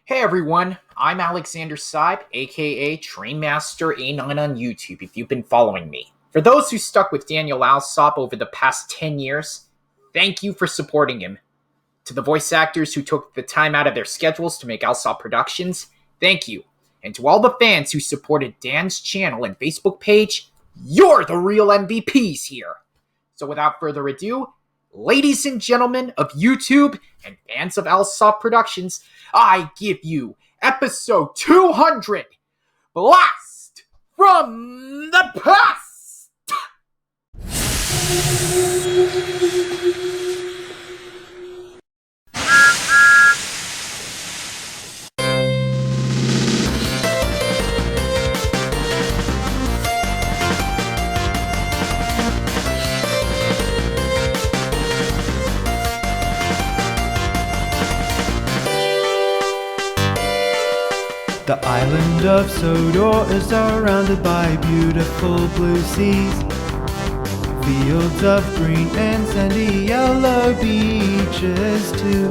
Hey everyone, I'm Alexander Seib, aka Trainmaster A9 on YouTube if you've been following me. For those who stuck with Daniel Alsop over the past 10 years, thank you for supporting him. To the voice actors who took the time out of their schedules to make Alsop productions, thank you. And to all the fans who supported Dan's channel and Facebook page, you're the real MVPs here. So without further ado, ladies and gentlemen of YouTube and fans of Alsop Productions, I give you episode 200, Blast from the Past! The island of Sodor is surrounded by beautiful blue seas, fields of green and sandy yellow beaches too.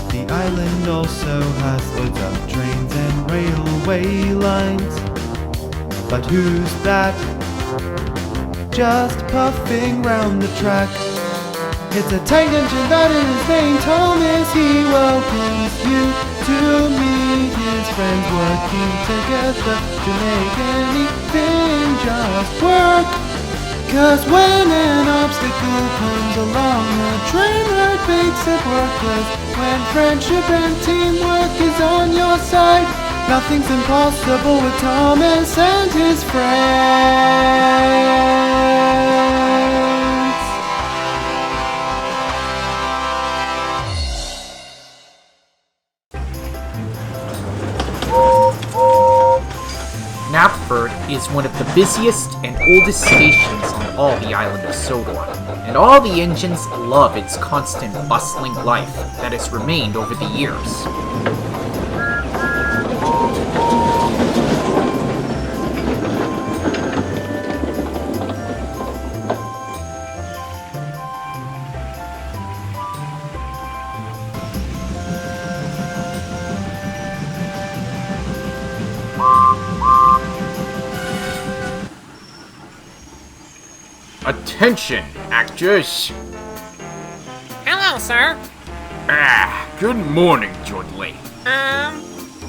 The island also has loads of trains and railway lines. But who's that? Just puffing round the track. It's a tank engine that is named Thomas. He welcomes you to meet his friends working together to make anything just work. Cause when an obstacle comes along, a train ride makes it worthless. When friendship and teamwork is on your side, nothing's impossible with Thomas and his friends. Knapford is one of the busiest and oldest stations on all the island of Sodor, and all the engines love its constant bustling life that has remained over the years. Attention, actors! Hello, sir. Good morning, Dudley.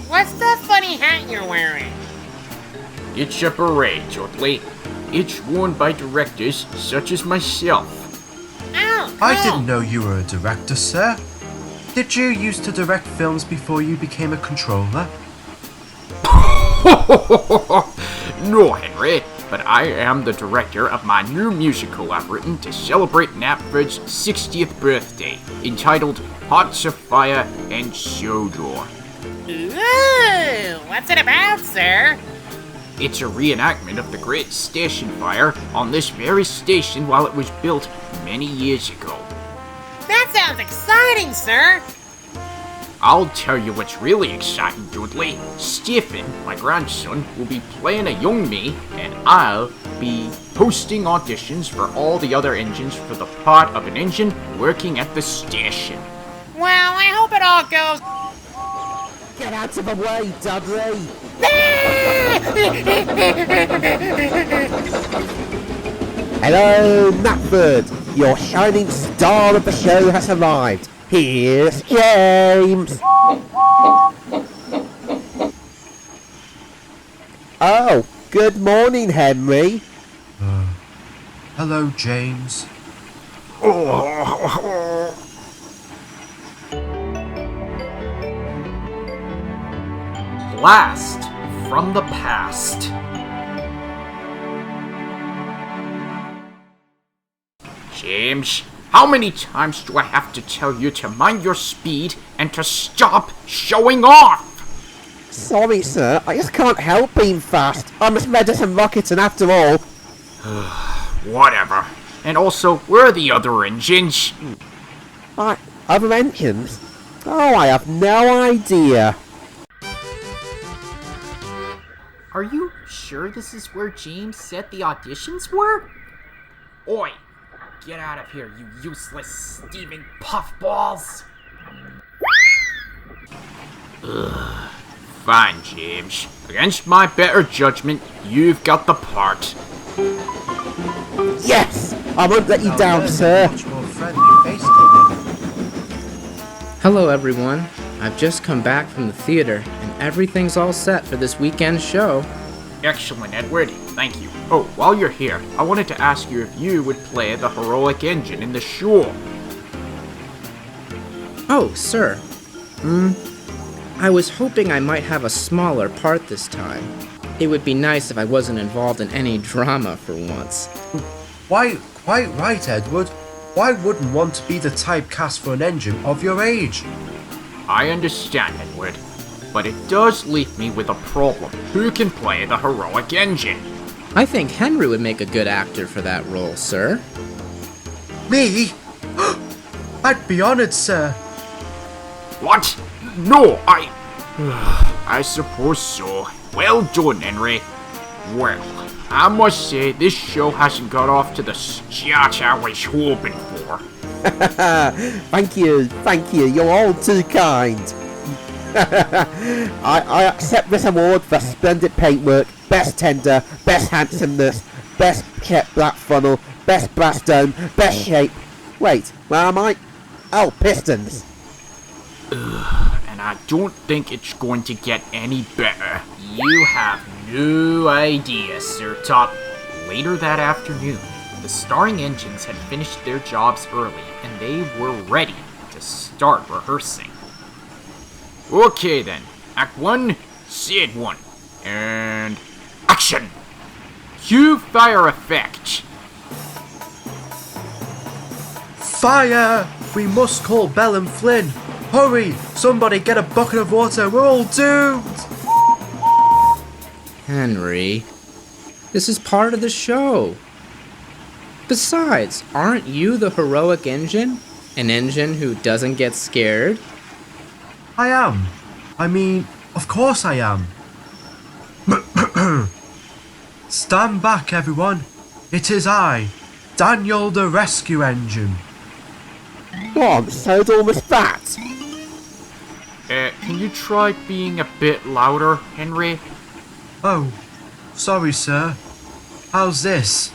What's the funny hat you're wearing? It's a beret, Dudley. It's worn by directors such as myself. Oh, cool. I didn't know you were a director, sir. Did you used to direct films before you became a controller? No, Henry, but I am the director of my new musical I've written to celebrate Knapford's 60th birthday, entitled Hearts of Fire and Sodor. Ooh, what's it about, sir? It's a reenactment of the Great Station Fire on this very station while it was built many years ago. That sounds exciting, sir. I'll tell you what's really exciting, Dudley. Stephen, my grandson, will be playing a young me, and I'll be hosting auditions for all the other engines for the part of an engine working at the station. Well, I hope it all goes... Get out of the way, Dudley! Hello, Knapford! Your shining star of the show has arrived. Here's James! Oh, good morning, Henry. Hello, James. Blast from the Past. James, how many times do I have to tell you to mind your speed and to stop showing off? Sorry, sir. I just can't help being fast. I'm as red as a rocket, and after all... Whatever. And also, where are the other engines? Other engines? Oh, I have no idea. Are you sure this is where James said the auditions were? Oi! Get out of here, you useless Steven Puffballs! Fine, James. Against my better judgment, you've got the part. Yes! I won't let you down, there's a sir. much more friendly face coming. Hello everyone, I've just come back from the theater and everything's all set for this weekend's show. Excellent, Edward. Thank you. Oh, while you're here, I wanted to ask you if you would play the heroic engine in the show. Oh, sir. I was hoping I might have a smaller part this time. It would be nice if I wasn't involved in any drama for once. Why, quite right, Edward. Why wouldn't want to be the typecast for an engine of your age? I understand, Edward, but it does leave me with a problem. Who can play the heroic engine? I think Henry would make a good actor for that role, sir. Me? I'd be honoured, sir. What? No, I suppose so. Well done, Henry. Well, I must say, this show hasn't got off to the start I was hoping for. Thank you, you're all too kind. I accept this award for splendid paintwork, best tender, best handsomeness, best kept black funnel, best brass dome, best shape. Wait, where am I? Oh, pistons. And I don't think it's going to get any better. You have no idea, Sir Top. Later that afternoon, the starring engines had finished their jobs early, and they were ready to start rehearsing. Okay then, Act 1, Scene 1, and action! Cue fire effect. Fire! We must call Bell and Flynn. Hurry! Somebody get a bucket of water. We're all doomed! Henry, this is part of the show. Besides, aren't you the heroic engine? An engine who doesn't get scared? I am. I mean, of course I am. Stand back, everyone. It is I, Daniel the Rescue Engine. Go on, Sodor was fat. Can you try being a bit louder, Henry? Oh, sorry, sir. How's this?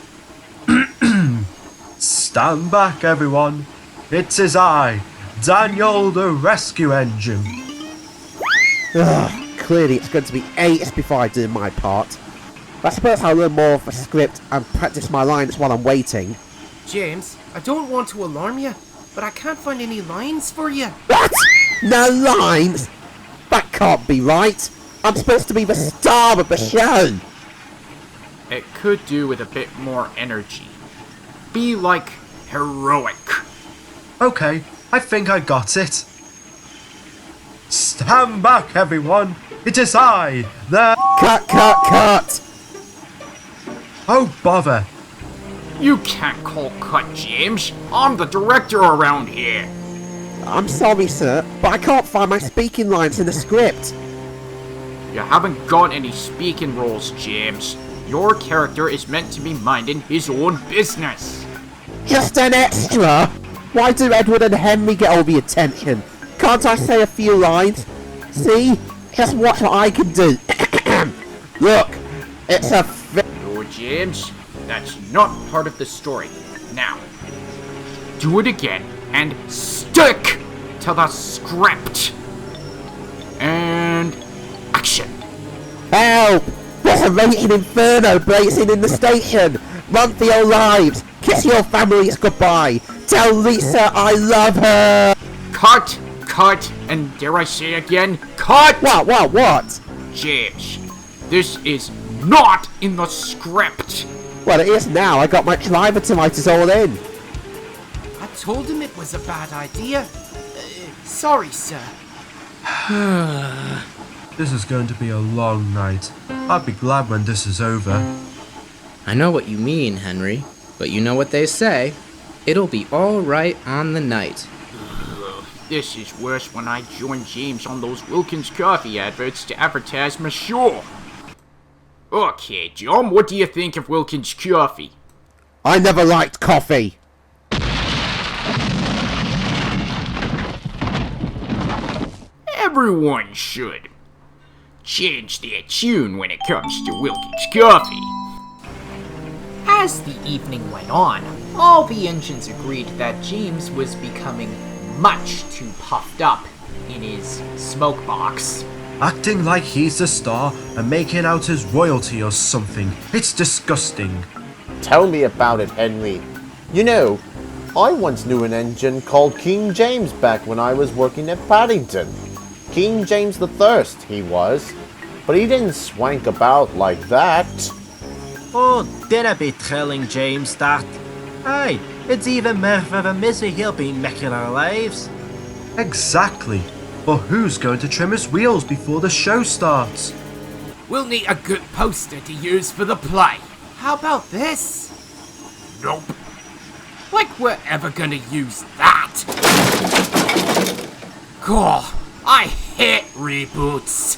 Stand back, everyone. It is I, Daniel the Rescue Engine. Ugh, clearly it's going to be ages before I do my part. I suppose I'll learn more of the script and practice my lines while I'm waiting. James, I don't want to alarm you, but I can't find any lines for you. What? No lines? That can't be right. I'm supposed to be the star of the show. It could do with a bit more energy. Be like heroic. Okay, I think I got it. Stand back, everyone. It is I, the... Cut. Oh, bother. You can't call cut, James. I'm the director around here. I'm sorry, sir, but I can't find my speaking lines in the script. You haven't got any speaking roles, James. Your character is meant to be minding his own business. Just an extra? Why do Edward and Henry get all the attention? Can't I say a few lines? See? Just watch what I can do. Look, it's a... No, James. That's not part of the story. Now, do it again and stick to the script. And action. Help! There's a raging inferno blazing in the station! Run for your lives! Kiss your families goodbye! Tell Lisa I love her! Cut, and dare I say again, cut! What? James, this is not in the script. Well, it is now. I got my driver to write it all in. I told him it was a bad idea. Sorry, sir. This is going to be a long night. I'll be glad when this is over. I know what you mean, Henry, but you know what they say. It'll be all right on the night. This is worse when I joined James on those Wilkins coffee adverts to advertise my show. Okay, John, what do you think of Wilkins coffee? I never liked coffee. Everyone should change their tune when it comes to Wilkins Coffee. As the evening went on, all the engines agreed that James was becoming much too puffed up in his smoke box. Acting like he's the star and making out as royalty or something. It's disgusting. Tell me about it, Henry. You know, I once knew an engine called King James back when I was working at Paddington. King James the Thirst, he was. But he didn't swank about like that. Oh, did I be telling James that? Aye, it's even more of a misery he'll be making our lives. Exactly. But who's going to trim his wheels before the show starts? We'll need a good poster to use for the play. How about this? Nope. Like we're ever gonna use that. Cool. I hate reboots.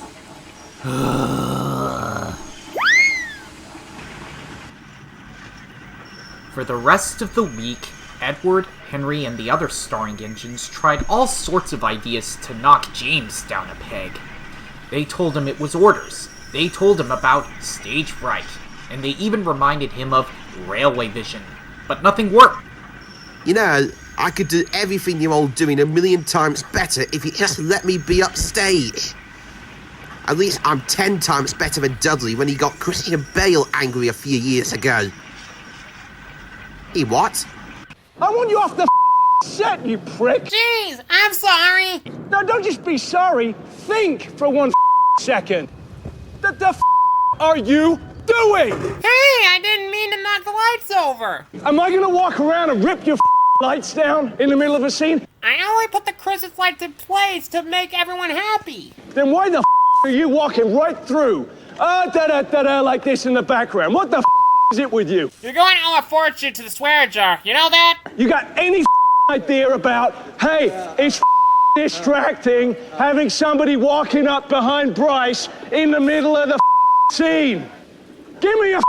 For the rest of the week, Edward, Henry, and the other starring engines tried all sorts of ideas to knock James down a peg. They told him it was orders. They told him about stage fright. And they even reminded him of railway vision. But nothing worked. You know, I could do everything you're all doing 1,000,000 times better if you just let me be upstage. At least I'm 10 times better than Dudley when he got Christian Bale angry a few years ago. He what? I want you off the set, you prick! Jeez, I'm sorry. No, don't just be sorry. Think for one second. The are you doing? Hey, I didn't mean to knock the lights over. Am I gonna walk around and rip your lights down in the middle of a scene? I only put the Christmas lights in place to make everyone happy. Then why the are you walking right through? Da-da-da-da like this in the background. What the is it with you? You're going to owe a fortune to the swear jar. You know that? You got any idea about, hey, it's distracting having somebody walking up behind Bryce in the middle of the scene? Give me a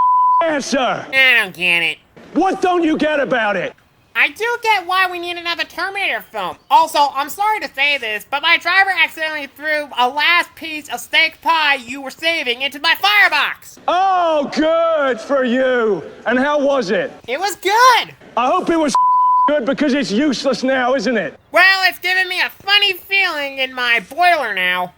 answer. I don't get it. What don't you get about it? I do get why we need another Terminator film. Also, I'm sorry to say this, but my driver accidentally threw a last piece of steak pie you were saving into my firebox. Oh, good for you. And how was it? It was good. I hope it was good because it's useless now, isn't it? Well, it's giving me a funny feeling in my boiler now.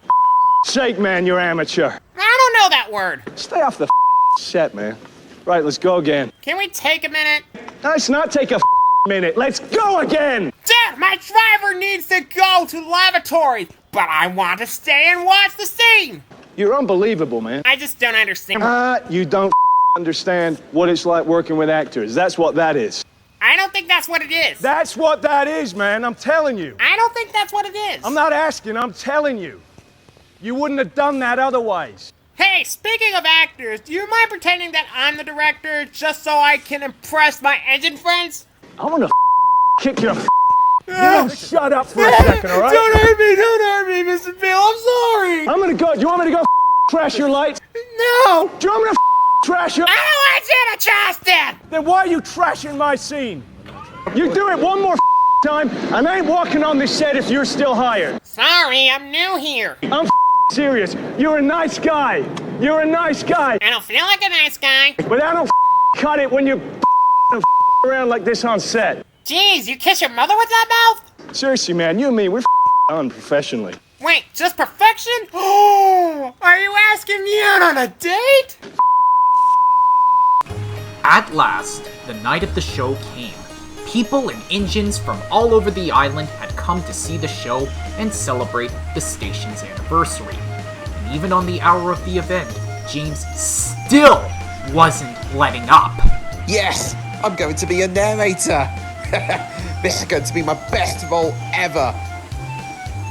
Sake, man, you're amateur. I don't know that word. Stay off the set, man. Right, let's go again. Can we take a minute? Let's not take a minute. Let's go again. Dad, my driver needs to go to the lavatory, but I want to stay and watch the scene. You're unbelievable, man. I just don't understand. You don't understand what it's like working with actors. That's what that is. I don't think that's what it is. That's what that is, man. I'm telling you. I don't think that's what it is. I'm not asking. I'm telling you. You wouldn't have done that otherwise. Hey, speaking of actors, do you mind pretending that I'm the director just so I can impress my engine friends? I'm gonna kick your You shut up for a second, all right? Don't hurt me, Mr. Bill. I'm sorry. I'm gonna go. Do you want me to go trash your lights? No. Do you want me to trash your... I don't want you to trash them. Then why are you trashing my scene? You do it one more time, and I ain't walking on this set if you're still hired. Sorry, I'm new here. I'm serious. You're a nice guy. You're a nice guy. I don't feel like a nice guy. But I don't cut it when you around like this on set. Jeez, you kiss your mother with that mouth? Seriously, man, you and me, we're unprofessionally. Wait, just perfection? Oh, are you asking me out on a date? At last, the night of the show came. People and engines from all over the island had come to see the show and celebrate the station's anniversary. And even on the hour of the event, James still wasn't letting up. Yes, I'm going to be a narrator. This is going to be my best role ever.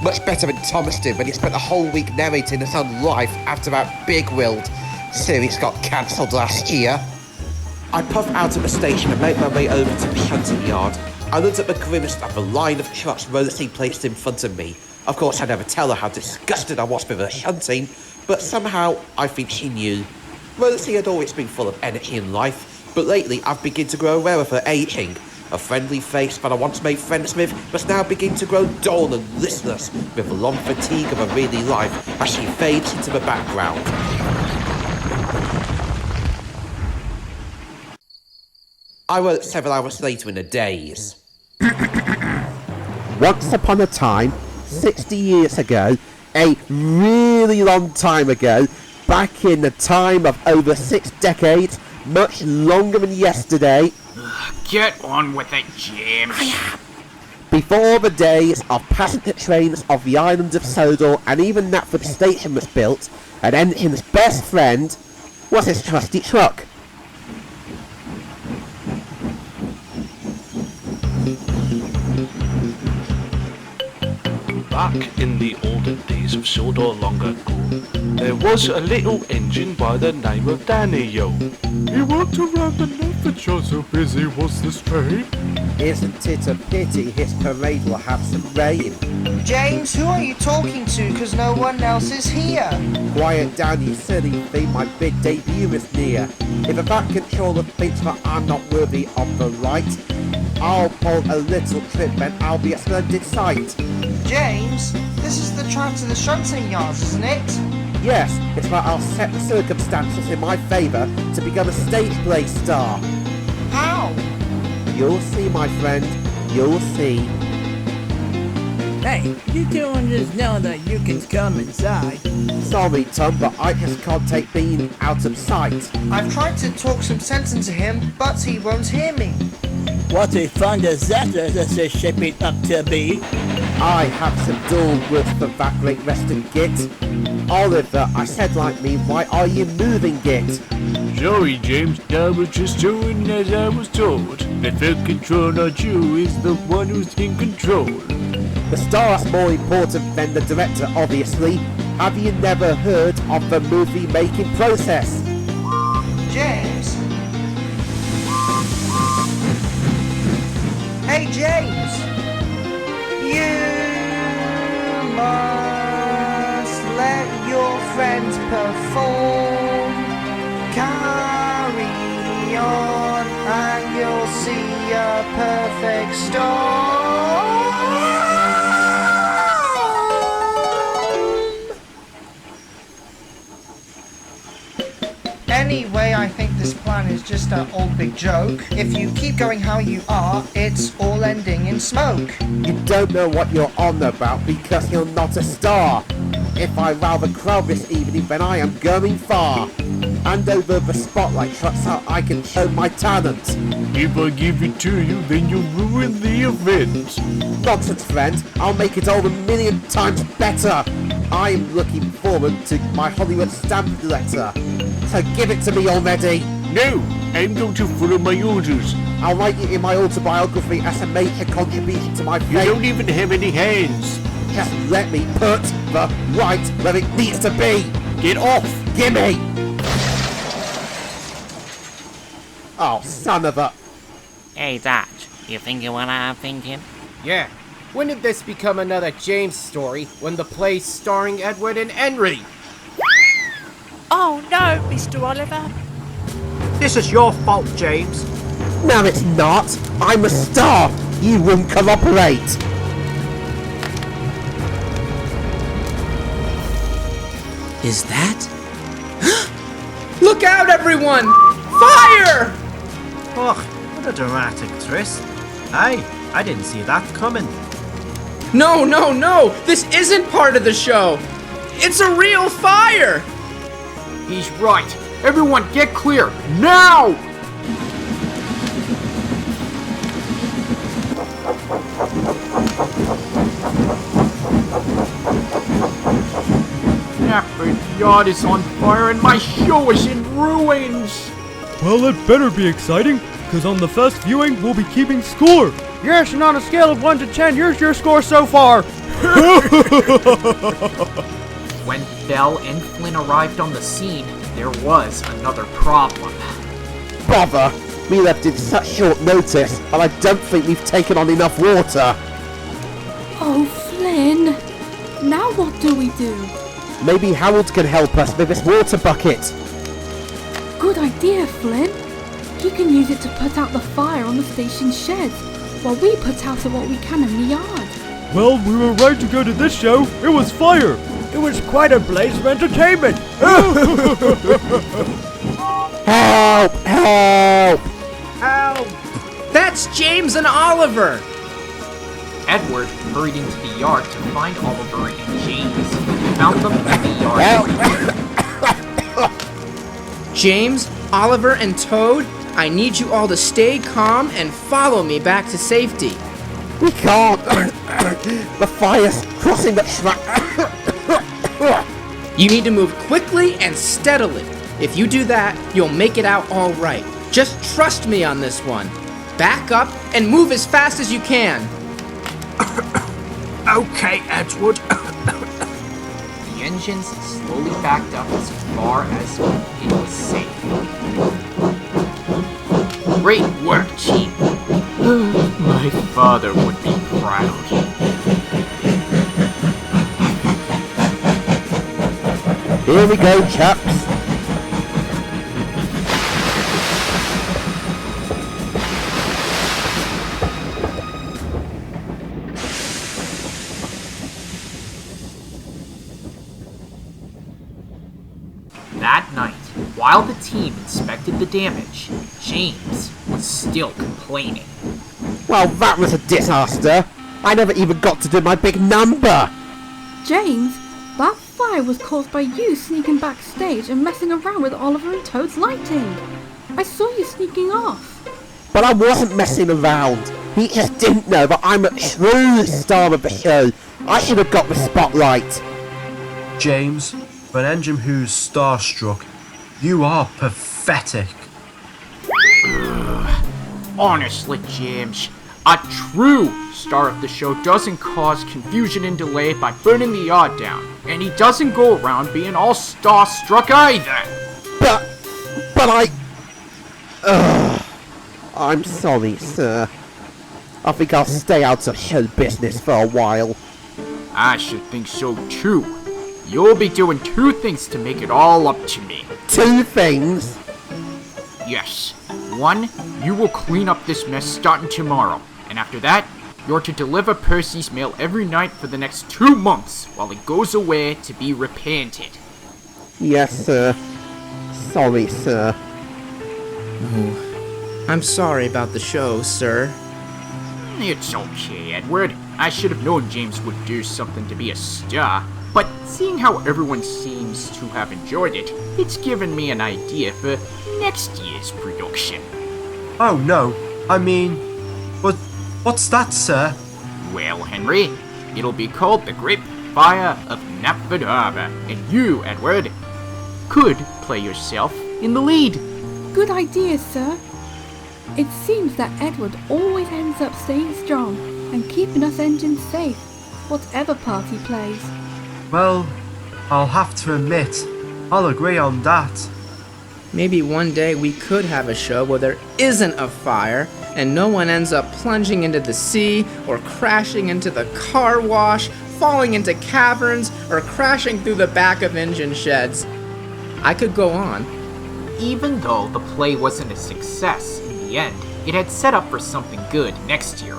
Much better than Thomas did when he spent a whole week narrating his own life after that Big World series got cancelled last year. I puff out of the station and make my way over to the shunting yard. I looked at the grimmest of the line of trucks Rosie placed in front of me. Of course, I never tell her how disgusted I was with her shunting, but somehow I think she knew. Rosie had always been full of energy and life, but lately I've begun to grow aware of her aging. A friendly face that I once made friends with must now begin to grow dull and listless with the long fatigue of a really life as she fades into the background. I wrote several hours later in a daze. Once upon a time, 60 years ago, a really long time ago, back in the time of over 6 decades, much longer than yesterday. Get on with it, James. Before the days of passenger trains of the island of Sodor and even Knapford Station was built, an engine's best friend was his trusty truck. Back in the olden days of Sodor long ago, there was a little engine by the name of Danny-O. He worked around the Knapford show, so busy was this train. Isn't it a pity his parade will have some rain? James, who are you talking to? Because no one else is here. Quiet down, you silly thing, my big debut is near. If a back controller thinks that I'm not worthy of the right, I'll pull a little trip and I'll be a splendid sight. James, this is the track to the shunting yards, isn't it? Yes, it's that I'll set the circumstances in my favour to become a stage play star. How? You'll see, my friend, you'll see. Hey, you two just know that you can come inside. Sorry, Tom, but I just can't take being out of sight. I've tried to talk some sense into him, but he won't hear me. What a fun disaster this is shaping up to be. I have some dull words for that great resting git. Oliver, I said like me, why are you moving git? Sorry, James, I was just doing as I was told. The controller Jew is the one who's in control. The star's more important than the director, obviously. Have you never heard of the movie making process? James? Hey, James! You must let your friends perform. Carry on and you'll see a perfect storm. Anyway, I think this plan is just an old big joke. If you keep going how you are, it's all ending in smoke. You don't know what you're on about because you're not a star. If I rather crowd this evening, then I am going far. Hand over the spotlight shots so I can show my talent. If I give it to you, then you'll ruin the event. Nonsense, friend. I'll make it all a million times better. I'm looking forward to my Hollywood stamp letter. So give it to me already. No, I'm going to follow my orders. I'll write it in my autobiography as a major contribution to my fate. You don't even have any hands. Just let me put the right where it needs to be. Get off. Gimme. Oh, son of a... Hey, Dodge, you thinking what I'm thinking? Yeah. When did this become another James story when the play's starring Edward and Henry? Oh no, Mr. Oliver. This is your fault, James. No, it's not. I'm a star. You won't cooperate. Is that? Look out, everyone! Fire! Oh, what a dramatic twist. Hey, I didn't see that coming. No, no, no! This isn't part of the show! It's a real fire! He's right. Everyone get clear, now! Knapford Yard is on fire and my show is in ruins! Well, it better be exciting, because on the first viewing, we'll be keeping score. Yes, and on a scale of 1 to 10, here's your score so far. When Bell and Flynn arrived on the scene, there was another problem. Bother! We left in such short notice, and I don't think we've taken on enough water. Oh, Flynn. Now what do we do? Maybe Harold can help us with this water bucket. Good idea, Flynn. He can use it to put out the fire on the station sheds, while we put out what we can in the yard. Well, we were right to go to this show. It was fire. It was quite a blaze of entertainment. Help! Help! Help! That's James and Oliver! Edward hurried into the yard to find Oliver and James. He found them in the yard. James, Oliver, and Toad, I need you all to stay calm and follow me back to safety. We can't! The fire's crossing the track! You need to move quickly and steadily. If you do that, you'll make it out all right. Just trust me on this one. Back up and move as fast as you can. Okay, Edward. The engines slowly backed up as far as it was safe. Great work, Chief. My father would be proud. Here we go, chaps. That night, while the team inspected the damage, James was still complaining. Well, that was a disaster. I never even got to do my big number. James, that fire was caused by you sneaking backstage and messing around with Oliver and Toad's lighting. I saw you sneaking off. But I wasn't messing around. He just didn't know that I'm a true star of the show. I should have got the spotlight. James, for an engine who's starstruck, you are pathetic. Honestly, James, a true star of the show doesn't cause confusion and delay by burning the yard down, and he doesn't go around being all starstruck either. But I'm sorry, sir. I think I'll stay out of show business for a while. I should think so too. You'll be doing two things to make it all up to me. Two things? Yes. One, you will clean up this mess starting tomorrow. And after that, you're to deliver Percy's mail every night for the next 2 months while he goes away to be repainted. Yes, sir. Sorry, sir. Oh, I'm sorry about the show, sir. It's okay, Edward. I should have known James would do something to be a star. But seeing how everyone seems to have enjoyed it, it's given me an idea for next year's production. Oh no, I mean, but what's that, sir? Well, Henry, it'll be called The Great Fire of Knapford Harbour, and you, Edward, could play yourself in the lead. Good idea, sir. It seems that Edward always ends up staying strong and keeping us engines safe, whatever part he plays. Well, I'll have to admit, I'll agree on that. Maybe one day we could have a show where there isn't a fire and no one ends up plunging into the sea or crashing into the car wash, falling into caverns, or crashing through the back of engine sheds. I could go on. Even though the play wasn't a success in the end, it had set up for something good next year.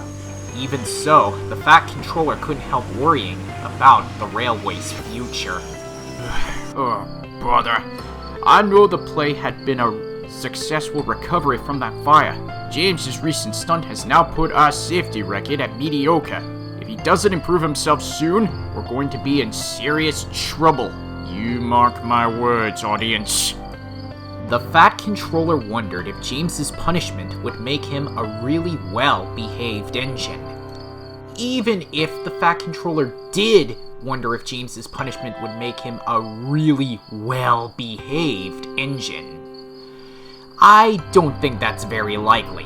Even so, the Fat Controller couldn't help worrying about the railway's future. Oh, brother. I know the play had been a successful recovery from that fire. James's recent stunt has now put our safety record at mediocre. If he doesn't improve himself soon, we're going to be in serious trouble. You mark my words, audience. The Fat Controller wondered if James's punishment would make him a really well-behaved engine. Even if the Fat Controller did wonder if James's punishment would make him a really well-behaved engine. I don't think that's very likely.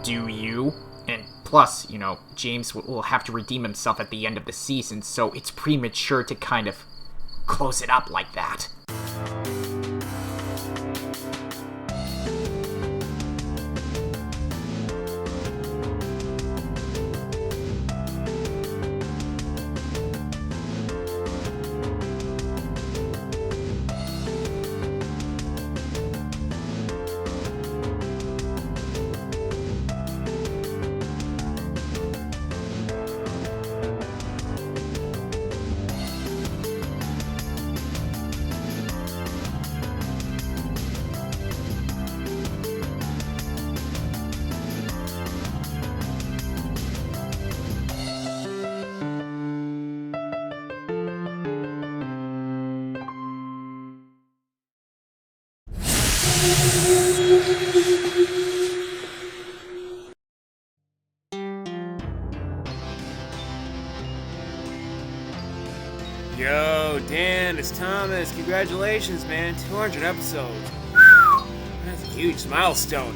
Do you? And plus, you know, James will have to redeem himself at the end of the season, so it's premature to kind of close it up like that. Yo, Dan, it's Thomas. Congratulations, man. 200 episodes. That's a huge milestone.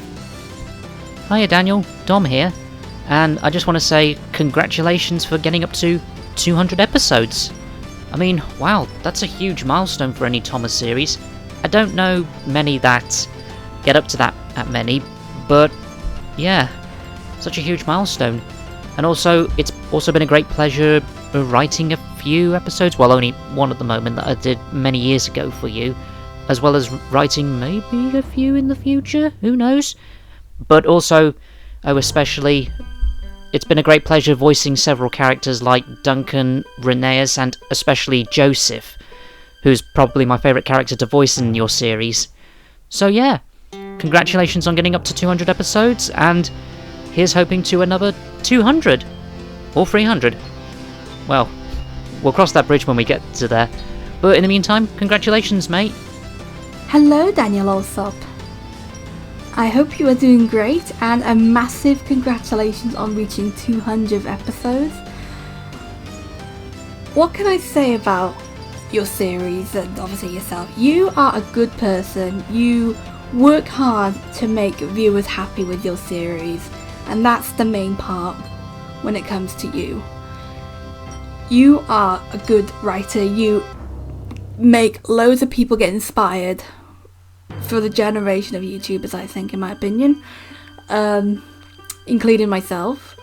Hiya Daniel, Dom here, and I just want to say congratulations for getting up to 200 episodes. I mean, wow, that's a huge milestone for any Thomas series. I don't know many that get up to that many, but yeah, such a huge milestone. And also, it's also been a great pleasure writing a few episodes, well, only one at the moment that I did many years ago for you, as well as writing maybe a few in the future, who knows? But also, especially, it's been a great pleasure voicing several characters like Duncan, Rheneas, and especially Joseph, who's probably my favourite character to voice in your series. So yeah, congratulations on getting up to 200 episodes, and here's hoping to another 200, or 300. Well, we'll cross that bridge when we get to there. But in the meantime, congratulations, mate. Hello, Daniel Alsop. I hope you are doing great, and a massive congratulations on reaching 200 episodes. What can I say about your series and obviously yourself? You are a good person. You work hard to make viewers happy with your series, and that's the main part when it comes to you. You are a good writer. You make loads of people get inspired for the generation of YouTubers, I think, in my opinion, including myself.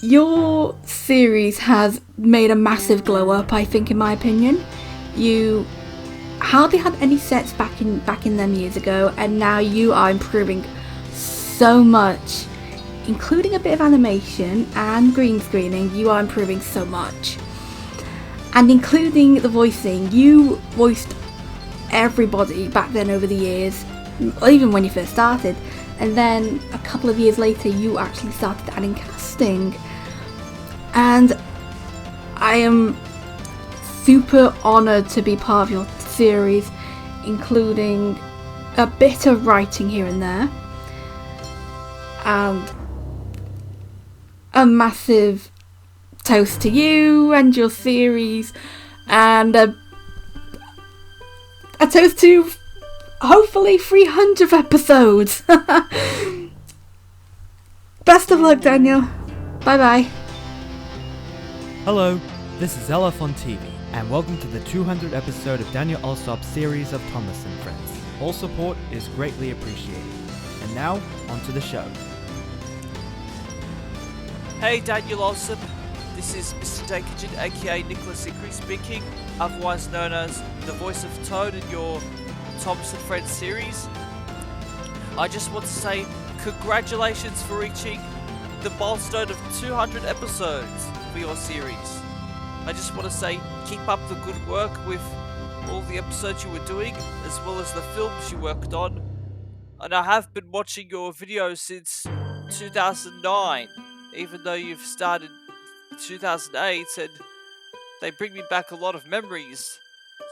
Your series has made a massive glow up, I think, in my opinion. You hardly had any sets back in them years ago, and now you are improving so much, including a bit of animation and green screening. You are improving so much. And including the voicing, you voiced everybody back then over the years, even when you first started. And then a couple of years later, you actually started adding casting. And I am super honoured to be part of your series, including a bit of writing here and there. And a massive toast to you and your series, and a toast to hopefully 300 episodes. Best of luck, Daniel. Bye bye. Hello, this is Ella on TV, and welcome to the 200th episode of Daniel Alsop's series of Thomas and Friends. All support is greatly appreciated. And now, on to the show. Hey, Daniel Alsop. This is Mr. Dankagen, aka Nicholas Hickory speaking, otherwise known as the voice of Toad in your Thomas and Friends series. I just want to say congratulations for reaching the milestone of 200 episodes for your series. I just want to say keep up the good work with all the episodes you were doing, as well as the films you worked on. And I have been watching your videos since 2009, even though you've started 2008, and they bring me back a lot of memories.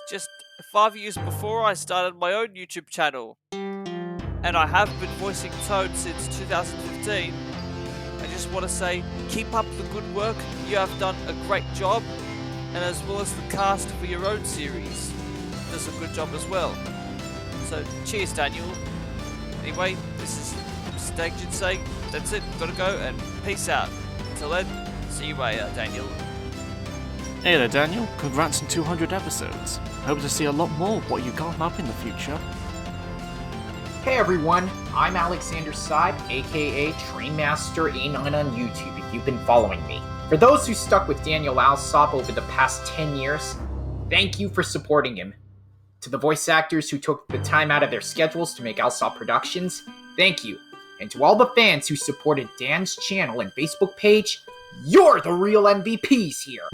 Just 5 years before I started my own YouTube channel, and I have been voicing Toad since 2015. I just want to say keep up the good work. You have done a great job, and as well as the cast for your own series does a good job as well. So cheers, Daniel. Anyway, this is Mr. Dankagen saying that's it, gotta go, and peace out. Until then, see you later, Daniel. Hey there, Daniel. Congrats on 200 episodes. Hope to see a lot more of what you've gotten up in the future. Hey everyone, I'm Alexander Seib, aka Trainmaster A9 on YouTube if you've been following me. For those who stuck with Daniel Alsop over the past 10 years, thank you for supporting him. To the voice actors who took the time out of their schedules to make Alsop Productions, thank you. And to all the fans who supported Dan's channel and Facebook page, you're the real MVPs here!